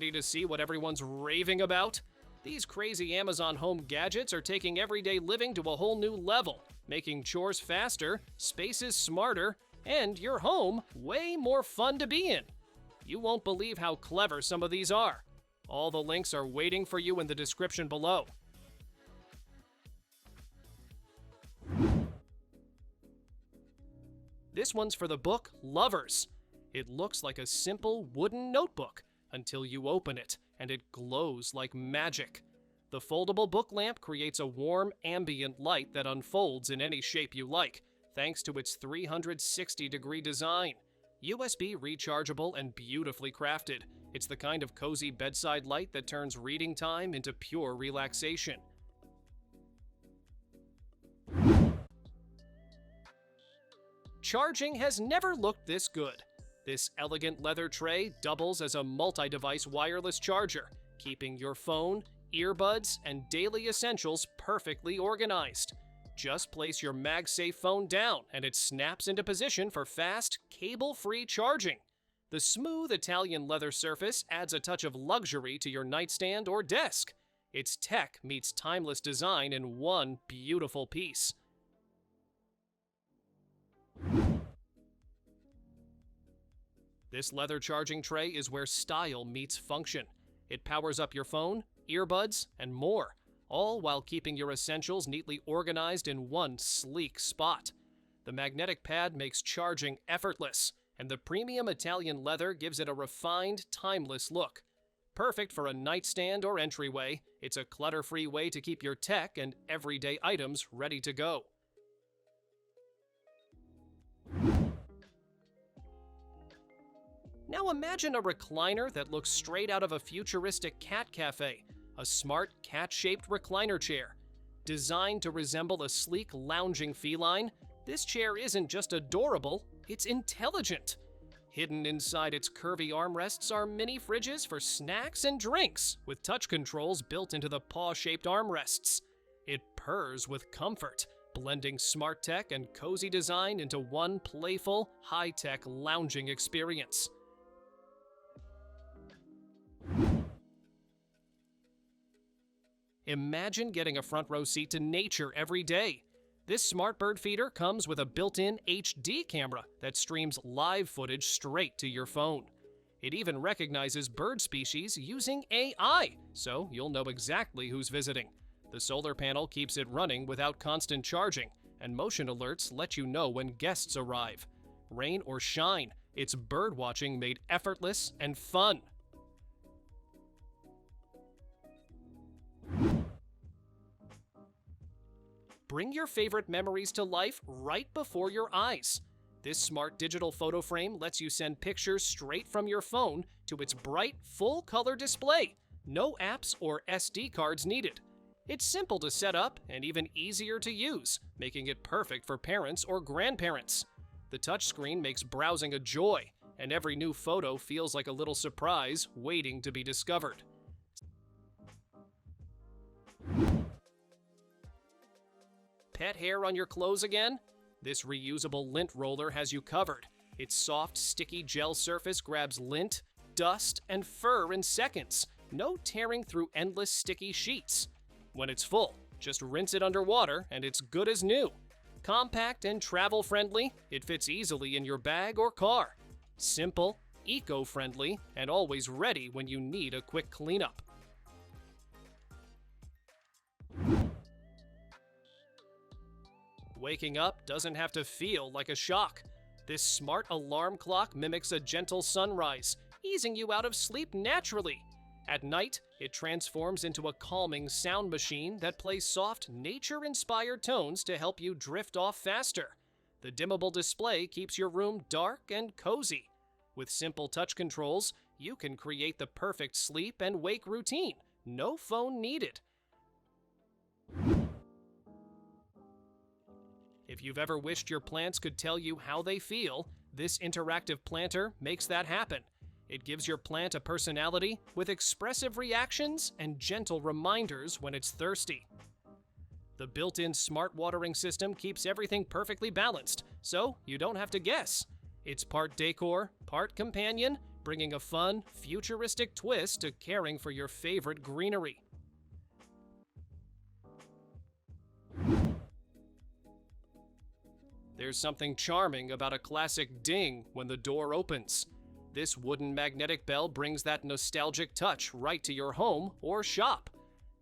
Ready to see what everyone's raving about? These crazy Amazon home gadgets are taking everyday living to a whole new level, making chores faster, spaces smarter, and your home way more fun to be in. You won't believe how clever some of these are. All the links are waiting for you in the description below. This one's for the book Lovers. It looks like a simple wooden notebook until you open it, and it glows like magic. The foldable book lamp creates a warm, ambient light that unfolds in any shape you like, thanks to its 360-degree design. USB rechargeable and beautifully crafted, it's the kind of cozy bedside light that turns reading time into pure relaxation. Charging has never looked this good. This elegant leather tray doubles as a multi-device wireless charger, keeping your phone, earbuds, and daily essentials perfectly organized. Just place your MagSafe phone down and it snaps into position for fast, cable-free charging. The smooth Italian leather surface adds a touch of luxury to your nightstand or desk. Its tech meets timeless design in one beautiful piece. This leather charging tray is where style meets function. It powers up your phone, earbuds, and more, all while keeping your essentials neatly organized in one sleek spot. The magnetic pad makes charging effortless, and the premium Italian leather gives it a refined, timeless look. Perfect for a nightstand or entryway, it's a clutter-free way to keep your tech and everyday items ready to go. Now imagine a recliner that looks straight out of a futuristic cat cafe, a smart cat-shaped recliner chair. Designed to resemble a sleek lounging feline, this chair isn't just adorable, it's intelligent. Hidden inside its curvy armrests are mini fridges for snacks and drinks, with touch controls built into the paw-shaped armrests. It purrs with comfort, blending smart tech and cozy design into one playful, high-tech lounging experience. Imagine getting a front row seat to nature every day. This smart bird feeder comes with a built-in HD camera that streams live footage straight to your phone. It even recognizes bird species using AI, so you'll know exactly who's visiting. The solar panel keeps it running without constant charging, and motion alerts let you know when guests arrive. Rain or shine, it's bird watching made effortless and fun. Bring your favorite memories to life right before your eyes. This smart digital photo frame lets you send pictures straight from your phone to its bright, full-color display. No apps or SD cards needed. It's simple to set up and even easier to use, making it perfect for parents or grandparents. The touchscreen makes browsing a joy, and every new photo feels like a little surprise waiting to be discovered. Pet hair on your clothes again? This reusable lint roller has you covered. Its soft, sticky gel surface grabs lint, dust, and fur in seconds. No tearing through endless sticky sheets. When it's full, just rinse it underwater and it's good as new. Compact and travel-friendly, it fits easily in your bag or car. Simple, eco-friendly, and always ready when you need a quick cleanup. Waking up doesn't have to feel like a shock. This smart alarm clock mimics a gentle sunrise, easing you out of sleep naturally. At night, it transforms into a calming sound machine that plays soft, nature-inspired tones to help you drift off faster. The dimmable display keeps your room dark and cozy. With simple touch controls, you can create the perfect sleep and wake routine. No phone needed. If you've ever wished your plants could tell you how they feel, this interactive planter makes that happen. It gives your plant a personality with expressive reactions and gentle reminders when it's thirsty. The built-in smart watering system keeps everything perfectly balanced, so you don't have to guess. It's part decor, part companion, bringing a fun, futuristic twist to caring for your favorite greenery. There's something charming about a classic ding when the door opens. This wooden magnetic bell brings that nostalgic touch right to your home or shop.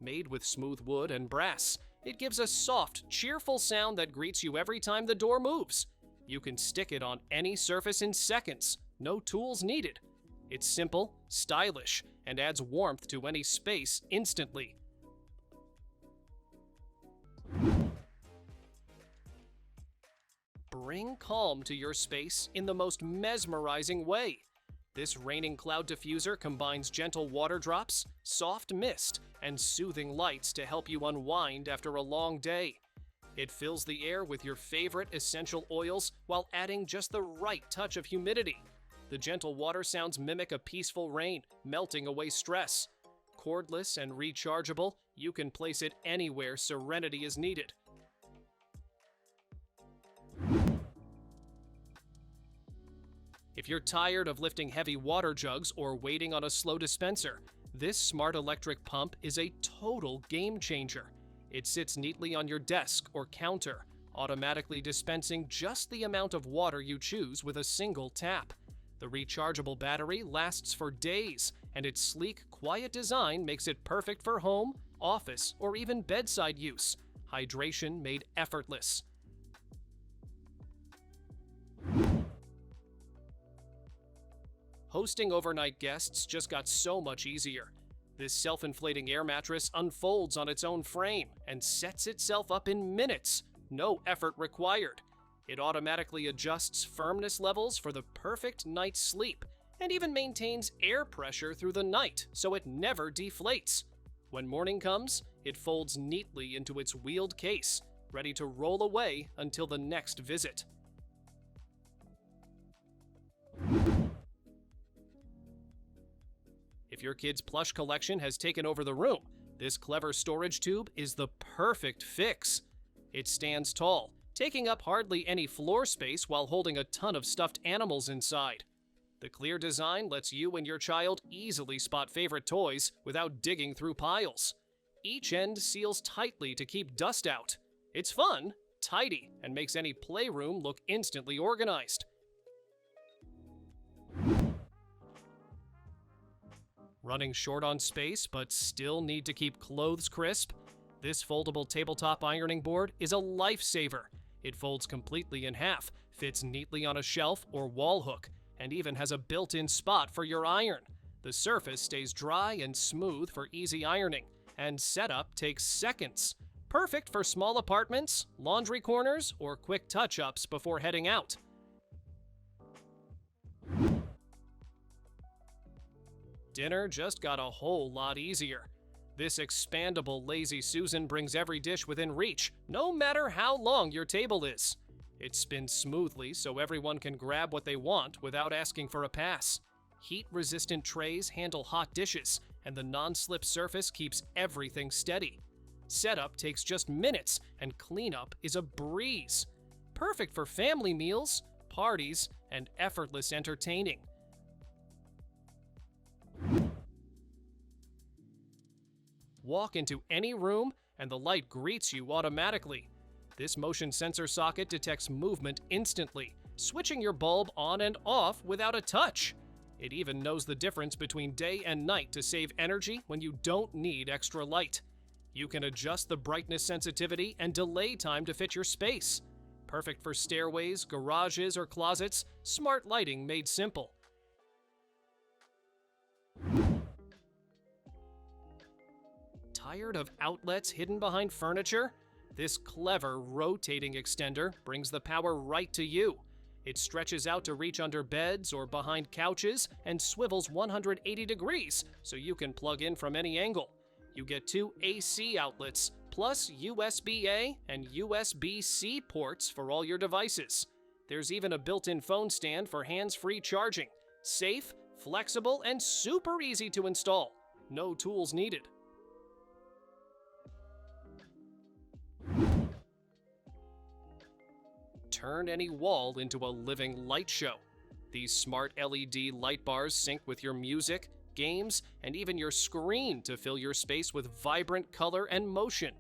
Made with smooth wood and brass, it gives a soft, cheerful sound that greets you every time the door moves. You can stick it on any surface in seconds, no tools needed. It's simple, stylish, and adds warmth to any space instantly. Bring calm to your space in the most mesmerizing way. This raining cloud diffuser combines gentle water drops, soft mist, and soothing lights to help you unwind after a long day. It fills the air with your favorite essential oils while adding just the right touch of humidity. The gentle water sounds mimic a peaceful rain, melting away stress. Cordless and rechargeable, you can place it anywhere serenity is needed. If you're tired of lifting heavy water jugs or waiting on a slow dispenser, this smart electric pump is a total game changer. It sits neatly on your desk or counter, automatically dispensing just the amount of water you choose with a single tap. The rechargeable battery lasts for days, and its sleek, quiet design makes it perfect for home, office, or even bedside use. Hydration made effortless. Hosting overnight guests just got so much easier. This self-inflating air mattress unfolds on its own frame and sets itself up in minutes, no effort required. It automatically adjusts firmness levels for the perfect night's sleep and even maintains air pressure through the night so it never deflates. When morning comes, it folds neatly into its wheeled case, ready to roll away until the next visit. If your kid's plush collection has taken over the room, this clever storage tube is the perfect fix. It stands tall, taking up hardly any floor space while holding a ton of stuffed animals inside. The clear design lets you and your child easily spot favorite toys without digging through piles. Each end seals tightly to keep dust out. It's fun, tidy, and makes any playroom look instantly organized. Running short on space but still need to keep clothes crisp? This foldable tabletop ironing board is a lifesaver. It folds completely in half, fits neatly on a shelf or wall hook, and even has a built-in spot for your iron. The surface stays dry and smooth for easy ironing, and setup takes seconds. Perfect for small apartments, laundry corners, or quick touch-ups before heading out. Dinner just got a whole lot easier. This expandable Lazy Susan brings every dish within reach, no matter how long your table is. It spins smoothly so everyone can grab what they want without asking for a pass. Heat-resistant trays handle hot dishes, and the non-slip surface keeps everything steady. Setup takes just minutes, and cleanup is a breeze. Perfect for family meals, parties, and effortless entertaining. Walk into any room, and the light greets you automatically. This motion sensor socket detects movement instantly, switching your bulb on and off without a touch. It even knows the difference between day and night to save energy when you don't need extra light. You can adjust the brightness sensitivity and delay time to fit your space. Perfect for stairways, garages, or closets, smart lighting made simple. Tired of outlets hidden behind furniture? This clever rotating extender brings the power right to you. It stretches out to reach under beds or behind couches and swivels 180 degrees so you can plug in from any angle. You get 2 AC outlets, plus USB-A and USB-C ports for all your devices. There's even a built-in phone stand for hands-free charging. Safe, flexible, and super easy to install. No tools needed. Turn any wall into a living light show. These smart LED light bars sync with your music, games, and even your screen to fill your space with vibrant color and motion.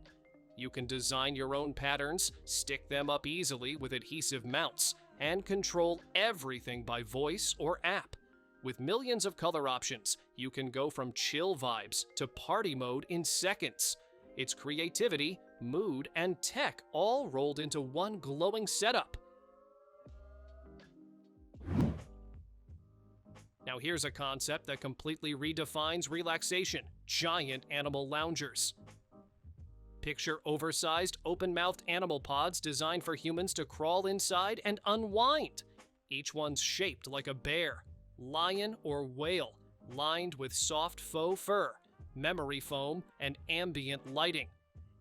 You can design your own patterns, stick them up easily with adhesive mounts, and control everything by voice or app. With millions of color options, you can go from chill vibes to party mode in seconds. It's creativity, mood, and tech all rolled into one glowing setup. Now here's a concept that completely redefines relaxation: giant animal loungers. Picture oversized, open-mouthed animal pods designed for humans to crawl inside and unwind. Each one's shaped like a bear, lion, or whale, lined with soft faux fur, memory foam, and ambient lighting.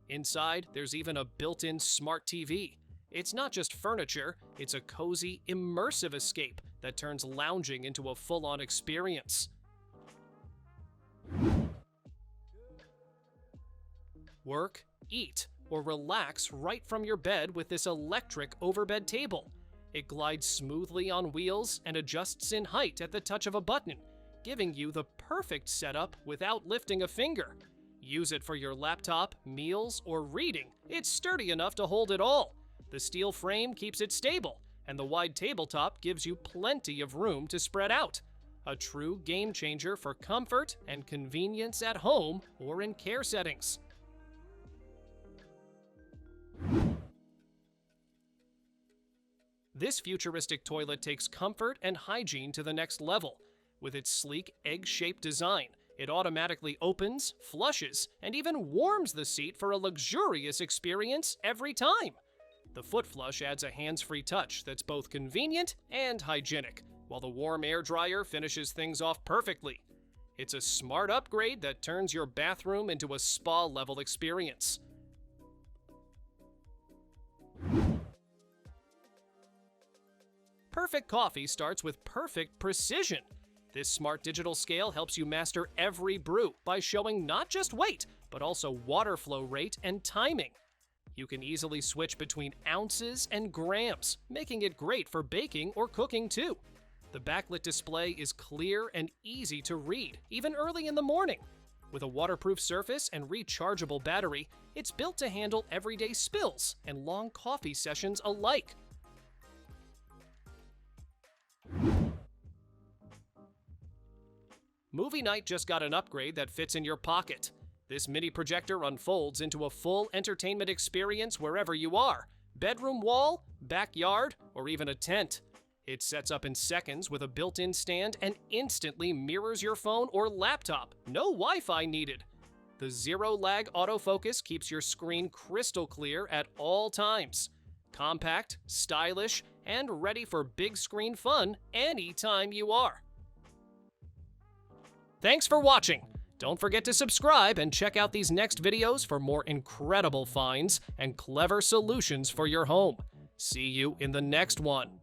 Inside, there's even a built-in smart TV. It's not just furniture, it's a cozy, immersive escape that turns lounging into a full-on experience. Work, eat, or relax right from your bed with this electric overbed table. It glides smoothly on wheels and adjusts in height at the touch of a button, giving you the perfect setup without lifting a finger. Use it for your laptop, meals, or reading. It's sturdy enough to hold it all. The steel frame keeps it stable, and the wide tabletop gives you plenty of room to spread out. A true game changer for comfort and convenience at home or in care settings. This futuristic toilet takes comfort and hygiene to the next level. With its sleek, egg-shaped design, it automatically opens, flushes, and even warms the seat for a luxurious experience every time. The foot flush adds a hands-free touch that's both convenient and hygienic, while the warm air dryer finishes things off perfectly. It's a smart upgrade that turns your bathroom into a spa-level experience. Perfect coffee starts with perfect precision. This smart digital scale helps you master every brew by showing not just weight, but also water flow rate and timing. You can easily switch between ounces and grams, making it great for baking or cooking too. The backlit display is clear and easy to read, even early in the morning. With a waterproof surface and rechargeable battery, it's built to handle everyday spills and long coffee sessions alike. Movie night just got an upgrade that fits in your pocket. This mini projector unfolds into a full entertainment experience wherever you are: bedroom wall, backyard, or even a tent. It sets up in seconds with a built-in stand and instantly mirrors your phone or laptop. No Wi-Fi needed. The zero-lag autofocus keeps your screen crystal clear at all times. Compact, stylish, and ready for big screen fun anytime you are. Thanks for watching. Don't forget to subscribe and check out these next videos for more incredible finds and clever solutions for your home. See you in the next one.